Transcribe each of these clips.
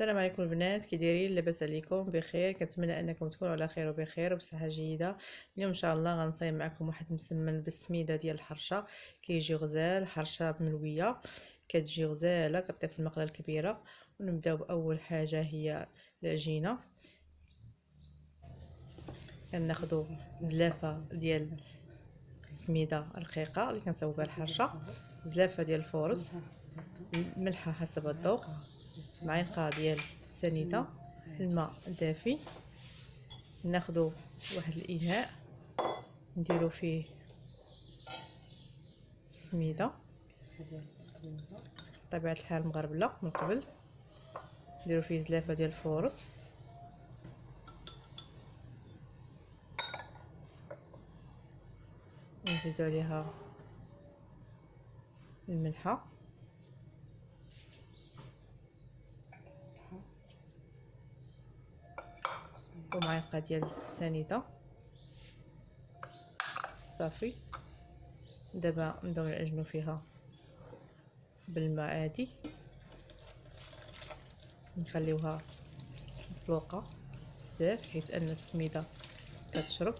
السلام عليكم البنات، كي دايرين؟ لاباس عليكم؟ بخير؟ كنتمنى انكم تكونوا على خير وبخير وبصحه جيده. اليوم ان شاء الله غنصايب معكم واحد مسمن بالسميده ديال الحرشه. كيجي غزال، حرشه ملويه كتجي غزاله، كطيب في المقله الكبيره. ونبداو باول حاجه هي العجينه. كناخذوا زلافه ديال السميده رقيقه اللي كنصاوبوا بها الحرشه، زلافه ديال الفورص، ملحه حسب الذوق، معلقه ديال السنيده، الماء دافي. ناخذ واحد الاناء نديرو فيه السميده بطبيعه الحال مغربله من قبل، نديرو فيه زلافه ديال الفورص، نزيدو عليها الملحه ومعلقه ديال السنيده. صافي، دابا نبداو نعجنو فيها بالماء عادي، نخليوها مطلوقه بزاف حيت ان السميده كتشرب.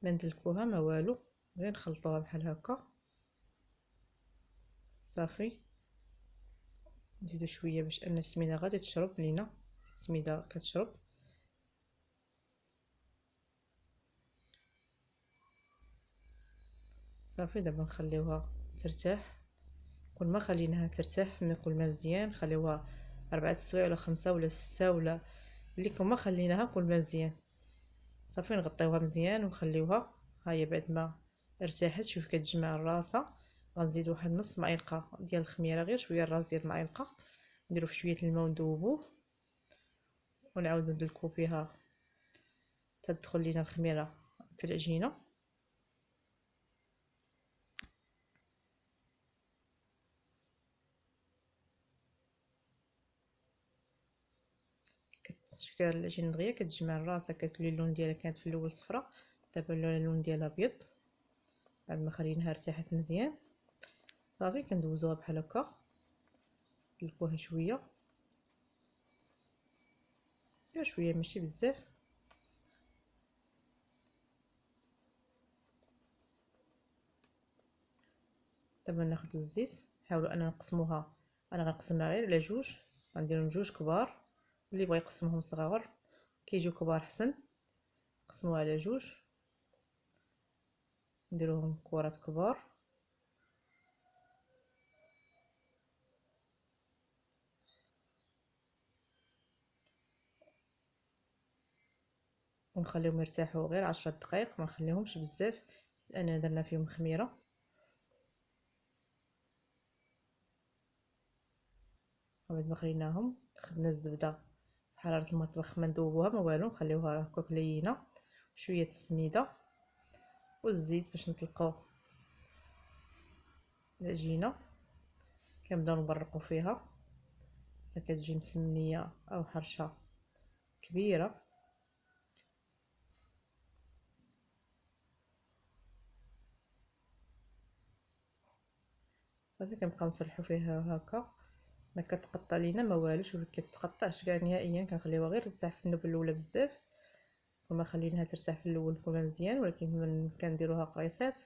ما ندلكوها ما والو، غير نخلطوها بحال هكا. صافي، نزيدو شويه باش ان السميده غادي تشرب لينا، السميده كتشرب. صافي، دابا نخليوها ترتاح. كل ما خليناها ترتاح من كل ما مزيان. خليوها 4 سوايع ولا 5 ولا 6 ولا اللي كما خليناها كل ما مزيان. صافي، نغطيوها مزيان ونخليوها. ها هي بعد ما ارتاحت، شوف كتجمع راسها. غنزيد واحد نص معلقه ديال الخميره، غير شويه، الراس ديال المعلقه، نديرو في شويه الماء وندوبوه، ونعاودو ندلكو فيها تدخل لينا الخميره في العجينه. كتشكل العجين دغيا كتجمع راسها، كتولي اللون ديالها كانت في الاول صفراء، دابا اللون ديالها ابيض بعد ما خليناها ارتاحت مزيان. صافي، كندوزوها بحال هكا، نلكوها شويه غير شويه ماشي بزاف. دابا ناخذ الزيت، نحاولوا اننا نقسموها. انا غنقسمها غير على جوج، غنديرهم جوج كبار. اللي بغى يقسمهم صغار كيجيو كبار حسن، نقسموها على جوج، نديروهم كرات كبار. ونخليهم يرتاحوا غير 10 دقائق، ما نخليهمش بزاف لاننا درنا فيهم خميره. بعد ما خليناهم خدنا الزبده حراره المطبخ، ما ندوبوها ما والو، نخليوها هكاك لينه، شويه السميده والزيت باش نطلقوا العجينه. كنبداو نبرقوا فيها، كتجي مسمنيه او حرشه كبيره. صافي، كنبقاو نسرحوا فيها هكا، ما كتقطع لينا ما والو. شوفي كتقطعش كاع نهائيا، كنخليوها غير ترتاح في النوبه الاولى بزاف. كما خليناها ترتاح في الاول كلها مزيان، ولكن من كنديروها قريصات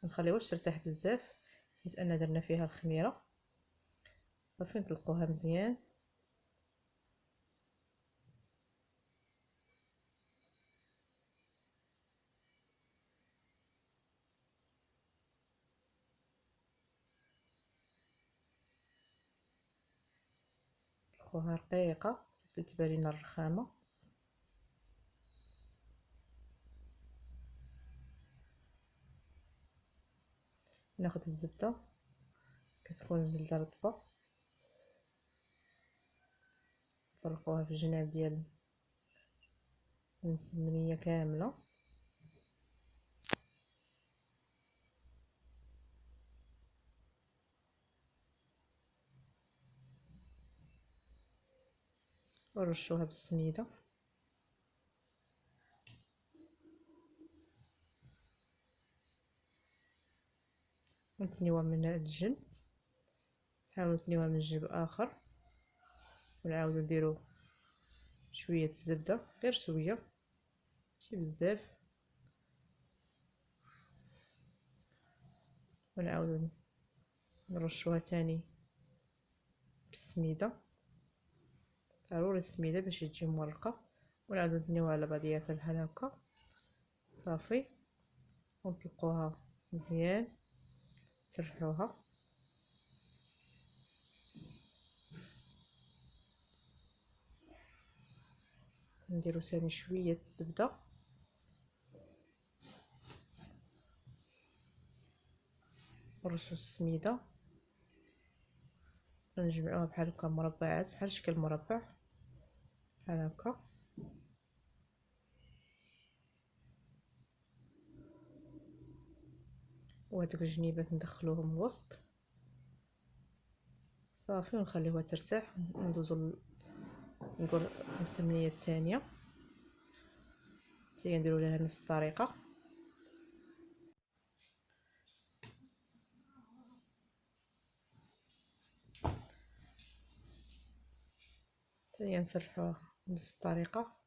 ما نخليوهاش ترتاح بزاف حيت ان درنا فيها الخميره. صافي، نطلقوها مزيان. نطلقوها رقيقه تبان لينا الرخامه. ناخذ الزبده، كتكون الزبده رطبه، نفرقوها في الجناب ديال المسمنيه كامله. ونرشوها بالسميده. ونتنيوها من هاد الجنب، نحاولو نتنيوها من جنب اخر، ونعاودو نديرو شويه الزبده، غير شويه ماشي بزاف، ونعاودو نرشوها تاني بالسميده، ضروري السميده باش تجي مورقه، ونعاودو نتنيوها على بعضياتها بحال هكا صافي، ونطلقوها مزيان، نسرحوها، نديرو ثاني شويه الزبده، نرشو السميده، نجمعوها بحال هكا مربعات، بحال شكل مربع بحال هكا، وهادوك الجنيبات ندخلوهم الوسط صافي، ونخليوها ترتاح، ندوزو المسمنيه الثانيه حتى نديرو لها نفس الطريقه، حتى نسرحوها بنفس الطريقه.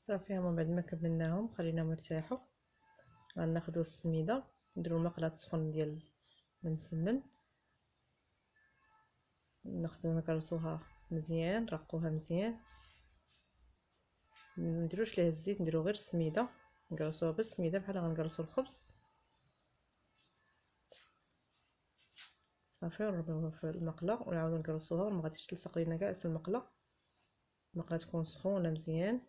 صافي هما بعد ما كملناهم خليناهم يرتاحوا، غناخدو السميده نديرو المقله سخون ديال المسمن، ناخدو نكرسوها مزيان، نرقوها مزيان، منديروش ليها الزيت، نديرو غير السميده، نكرسوها بالسميده بحال غنكرسو الخبز صافي، ونربوها في المقله ونعاودو نكرسوها، وما غاديش تلصق لينا كاع في المقله، المقله تكون سخونه مزيان.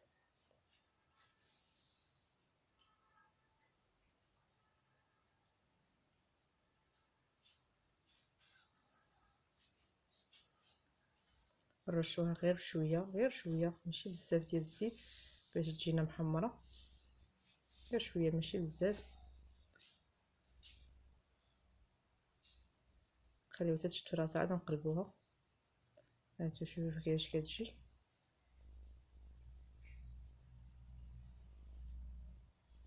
نرشوها غير شويه، غير شويه ماشي بزاف ديال الزيت باش تجينا محمره، غير شويه ماشي بزاف، خليوها حتى تشد راسها عاد نقلبوها، هانتو شوفوا كيفاش كتجي،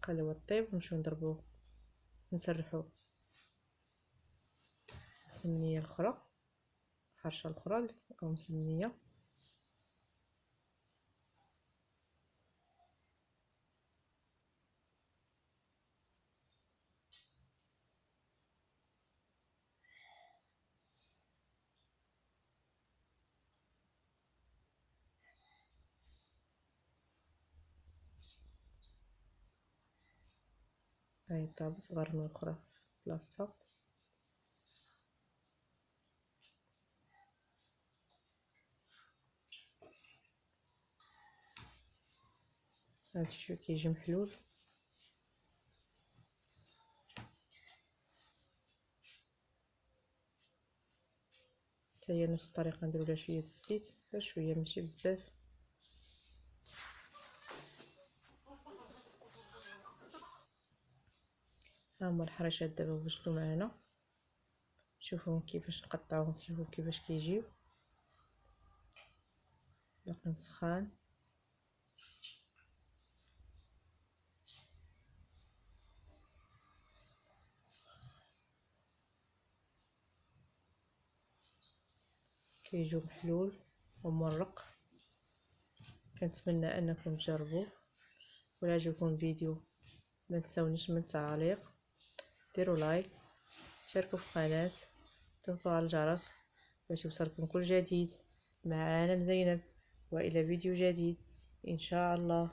خليوها طيب ونمشيو نضربو نسرحو السمنيه الاخرى، حرشه الاخرى او مسمنيه. هاي طابت وغنرمي الاخرى في بلاصتها. هانتي شوف كيجي محلول. حتى هي نفس الطريقه نديرو لها شويه الزيت، غير شويه ماشي بزاف. ها هما الحرشات دابا وجدوا معنا، شوفوا كيفاش نقطعوهم، شوفوا كيفاش كيجيو باقي سخان. كيجيو محلول ومرق. كنتمنى انكم تجربوه، ولا عجبكم الفيديو ما تنسونيش من التعليق، ديروا لايك، شاركوا في القناه، ضغطوا على الجرس باش يوصلكم كل جديد. مع عالم زينب، والى فيديو جديد ان شاء الله.